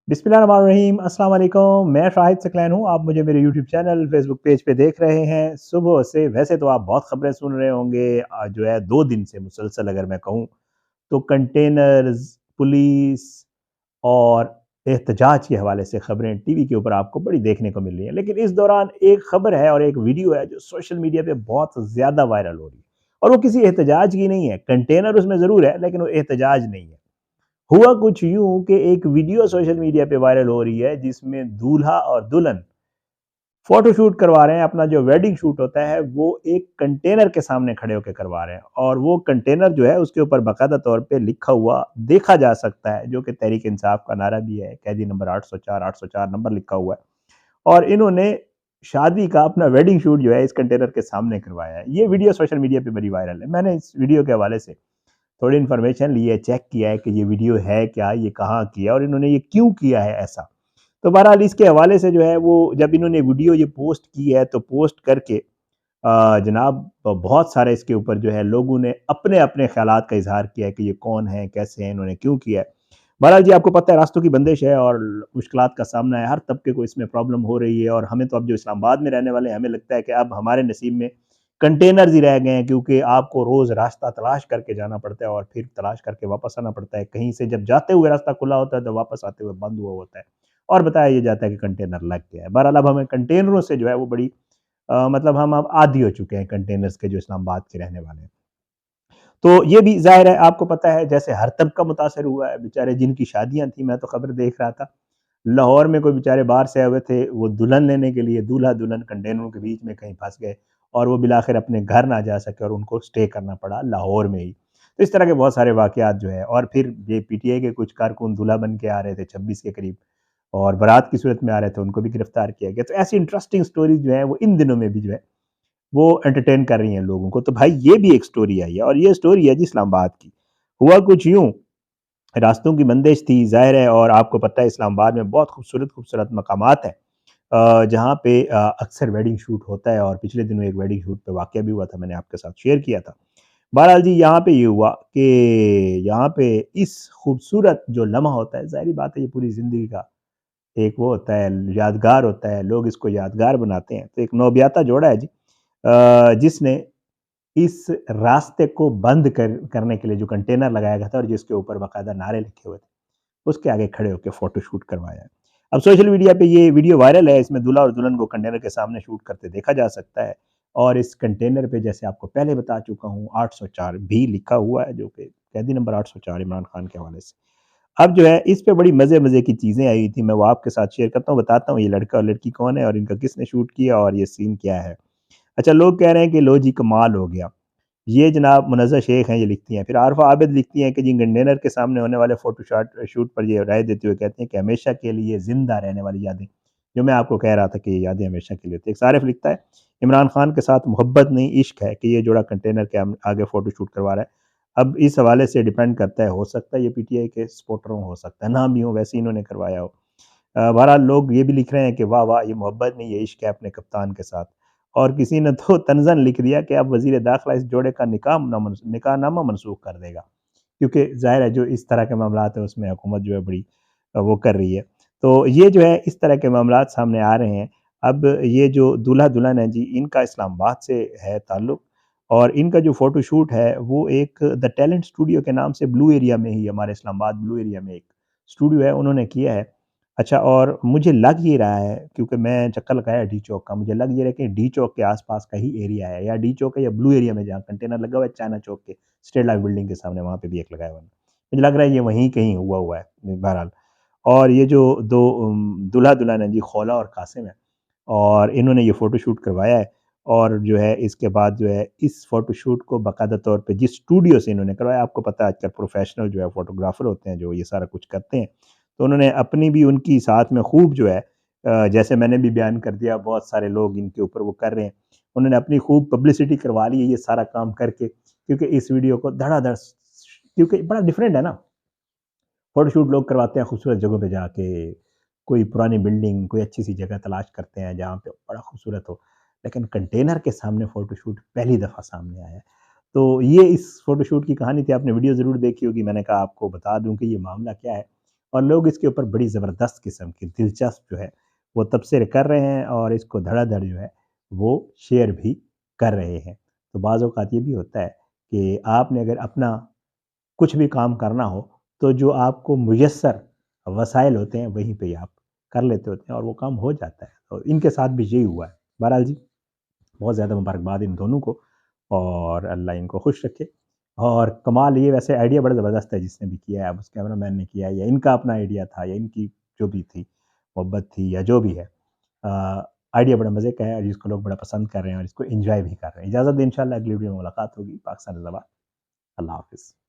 बिस्मिल्लाहिर्रहमानिर्रहीम अस्सलाम वालेकुम। मैं शाहिद सकलैन हूँ। आप मुझे मेरे यूट्यूब चैनल फेसबुक पेज पे देख रहे हैं सुबह से। वैसे तो आप बहुत खबरें सुन रहे होंगे, जो है 2 दिन से मुसलसल अगर मैं कहूँ तो कंटेनर्स, पुलिस और एहतजाज के हवाले से खबरें टीवी के ऊपर आपको बड़ी देखने को मिल रही हैं। लेकिन इस दौरान एक खबर है और एक वीडियो है जो सोशल मीडिया पे बहुत ज़्यादा वायरल हो रही है, और वो किसी एहतजाज की नहीं है। कंटेनर उसमें ज़रूर है लेकिन वो एहतजाज नहीं है। हुआ कुछ यूं कि एक वीडियो सोशल मीडिया पे वायरल हो रही है जिसमें दूल्हा और दुल्हन फोटो शूट करवा रहे हैं। अपना जो वेडिंग शूट होता है वो एक कंटेनर के सामने खड़े होकर करवा रहे हैं, और वो कंटेनर जो है उसके ऊपर बाकायदा तौर पे लिखा हुआ देखा जा सकता है, जो कि तहरीक इंसाफ का नारा भी है। कैदी नंबर 804 नंबर लिखा हुआ है। और इन्होंने शादी का अपना वेडिंग शूट जो है इस कंटेनर के सामने करवाया है। ये वीडियो सोशल मीडिया पे बड़ी वायरल है। मैंने इस वीडियो के हवाले से थोड़ी इन्फॉर्मेशन ली है, चेक किया है कि ये वीडियो है क्या, ये कहाँ किया और इन्होंने ये क्यों किया है ऐसा। तो बहरहाल इसके हवाले से जो है वो जब इन्होंने वीडियो ये पोस्ट की है तो पोस्ट करके जनाब बहुत सारे इसके ऊपर जो है लोगों ने अपने अपने ख्यालात का इजहार किया है कि ये कौन है, कैसे हैं, इन्होंने क्यों किया है। बहरहाल जी, आपको पता है रास्तों की बंदिश है और मुश्किलात का सामना है, हर तबके को इसमें प्रॉब्लम हो रही है। और हमें तो अब जो इस्लामाबाद में रहने वाले हैं, हमें लगता है कि अब हमारे नसीब में कंटेनर्स ही रह गए हैं, क्योंकि आपको रोज़ रास्ता तलाश करके जाना पड़ता है और फिर तलाश करके वापस आना पड़ता है। कहीं से जब जाते हुए रास्ता खुला होता है तो वापस आते हुए बंद हुआ होता है, और बताया ये जाता है कि कंटेनर लग गया है। बहरहाल अब हमें कंटेनरों से जो है वो बड़ी मतलब हम अब आदी हो चुके हैं कंटेनर्स के, जो इस्लामाबाद के रहने वाले हैं। तो ये भी ज़ाहिर है, आपको पता है जैसे हर तबका मुतासर हुआ है। बेचारे जिनकी शादियाँ थी, मैं तो खबर देख रहा था, लाहौर में कोई बेचारे बाहर से आए हुए थे, वो दुल्हन लेने के लिए दूल्हा-दुल्हन कंटेनरों के बीच में कहीं फँस गए और वो बिलाखिर अपने घर ना जा सके और उनको स्टे करना पड़ा लाहौर में ही। तो इस तरह के बहुत सारे वाक़यात जो है, और फिर ये पीटीआई के कुछ कारकुन दूल्हा बन के आ रहे थे 26 के करीब, और बारात की सूरत में आ रहे थे, उनको भी गिरफ्तार किया गया। तो ऐसी इंटरेस्टिंग स्टोरीज़ जो है वो इन दिनों में भी जो है वो एंटरटेन कर रही हैं लोगों को। तो भाई ये भी एक स्टोरी आई है, और ये स्टोरी है जी इस्लामाबाद की। हुआ कुछ यूँ, रास्तों की बंदिश थी ज़ाहिर है, और आपको पता है इस्लामाबाद में बहुत खूबसूरत-खूबसूरत मकामात हैं जहाँ पे अक्सर वेडिंग शूट होता है, और पिछले दिनों एक वेडिंग शूट पे वाक़या भी हुआ था, मैंने आपके साथ शेयर किया था। बहरहाल जी, यहाँ पे ये हुआ कि यहाँ पे इस खूबसूरत जो लम्हा होता है, ज़ाहिर-सी बात है ये पूरी ज़िंदगी का एक वो होता है, यादगार होता है, लोग इसको यादगार बनाते हैं। तो एक नौबियाता जोड़ा है जी, जिसने इस रास्ते को बंद करने के लिए जो कंटेनर लगाया गया था और जिसके ऊपर बाकायदा नारे लिखे हुए थे, उसके आगे खड़े होके फ़ोटो शूट करवाया है। अब सोशल मीडिया पे ये वीडियो वायरल है, इसमें दूल्हा और दुल्हन को कंटेनर के सामने शूट करते देखा जा सकता है, और इस कंटेनर पे जैसे आपको पहले बता चुका हूँ 804 भी लिखा हुआ है, जो कि कैदी नंबर 804 इमरान खान के हवाले से। अब जो है इस पे बड़ी मज़े-मज़े की चीज़ें आई हुई थी, मैं वो आपके साथ शेयर करता हूँ, बताता हूँ ये लड़का और लड़की कौन है और इनका किसने शूट किया और ये सीन क्या है। अच्छा, लोग कह रहे हैं कि लो जी कमाल हो गया। ये जनाब मुनज़्ज़ा शेख हैं, ये लिखती हैं। फिर आरफ़ा आबिद लिखती हैं कि जी कंटेनर के सामने होने वाले शूट पर ये राय देते हुए कहती हैं कि हमेशा के लिए ज़िंदा रहने वाली यादें, जो मैं आपको कह रहा था कि ये यादें हमेशा के लिए होती हैं। एक सारिफ लिखता है, इमरान खान के साथ मोहब्बत नहीं इश्क है कि ये जोड़ा कंटेनर के आगे फ़ोटो शूट करवा रहा है। अब इस हवाले से डिपेंड करता है, हो सकता है ये पीटीआई के सपोर्टर हों, हो सकता है ना भी हों, वैसे ही इन्होंने करवाया हो। बहरहाल लोग ये भी लिख रहे हैं कि वाह वाह! ये मोहब्बत नहीं, ये इश्क है अपने कप्तान के साथ। और किसी ने तो तंज़न लिख दिया कि अब वज़ीर दाखिला इस जोड़े का निकाहनामा मनसूख कर देगा। क्योंकि ज़ाहिर है जो इस तरह के मामलात हैं उसमें हुकूमत जो है बड़ी वो कर रही है। तो ये जो है इस तरह के मामलात सामने आ रहे हैं। अब ये जो दूल्हा-दुल्हन है जी, इनका इस्लामाबाद से है ताल्लुक, और इनका जो फ़ोटो शूट है वो एक द टैलेंट स्टूडियो के नाम से ब्लू एरिया में ही, हमारे इस्लामाबाद ब्लू एरिया में एक स्टूडियो है, उन्होंने किया है। अच्छा, और मुझे लग ये रहा है, क्योंकि मैं चक्कर लगाया डी चौक का, मुझे लग ये रहा है कि डी चौक के आस-पास का ही एरिया है, या डी चौक है या ब्लू एरिया में जहाँ कंटेनर लगा हुआ है चाइना चौक के स्टेट लाइफ बिल्डिंग के सामने, वहाँ पे भी एक लगाया हुआ है। मुझे लग रहा है ये वहीं कहीं हुआ हुआ है बहरहाल। और ये जो 2 दूल्हा-दुल्हन हैं जी, खौला और कासिम हैं, और इन्होंने ये फ़ोटो शूट करवाया है। और जो है इसके बाद जो है इस फ़ोटो शूट को बाकायदा तौर पे जिस स्टूडियो से इन्होंने करवाया, आपको पता है आजकल प्रोफ़ेशनल जो है फ़ोटोग्राफ़र होते हैं जो ये सारा कुछ करते हैं। तो उन्होंने अपनी भी उनकी साथ में खूब जो है जैसे मैंने भी बयान कर दिया, बहुत सारे लोग इनके ऊपर वो कर रहे हैं। उन्होंने अपनी खूब पब्लिसिटी करवा ली है ये सारा काम करके, क्योंकि इस वीडियो को धड़ाधड़ क्योंकि बड़ा डिफरेंट है ना। फ़ोटोशूट लोग करवाते हैं खूबसूरत जगहों पे जाके, कोई पुरानी बिल्डिंग, कोई अच्छी-सी जगह तलाश करते हैं जहाँ पे बड़ा खूबसूरत हो। लेकिन कंटेनर के सामने फ़ोटोशूट पहली दफ़ा सामने आया है। तो ये इस फ़ोटोशूट की कहानी थी, आपने वीडियो ज़रूर देखी होगी। मैंने कहा आपको बता दूँ कि ये मामला क्या है। और लोग इसके ऊपर बड़ी ज़बरदस्त किस्म की दिलचस्प जो है वो तबसरे कर रहे हैं और इसको धड़ाधड़ जो है वो शेयर भी कर रहे हैं। तो बाज़ औक़ात ये भी होता है कि आपने अगर अपना कुछ भी काम करना हो, तो जो आपको मुयस्सर वसाइल होते हैं, वहीं पे ही आप कर लेते होते हैं और वो काम हो जाता है। तो इनके साथ भी यही हुआ है। बहरहाल जी, बहुत ज़्यादा मुबारकबाद इन दोनों को और अल्लाह इनको खुश रखे। और कमाल ये वैसे आइडिया बड़ा ज़बरदस्त है जिसने भी किया है, अब उस कैमरामैन ने किया है या इनका अपना आइडिया था या इनकी जो भी थी, मोहब्बत थी या जो भी है। अ, आइडिया बड़ा मज़े का है और जिसको लोग बड़ा पसंद कर रहे हैं और इसको एन्जॉय भी कर रहे हैं। इजाज़त दें, इंशाअल्लाह अगली वीडियो में मुलाकात होगी। पाकिस्तान ज़िंदाबाद। अल्लाह हाफ़िज़।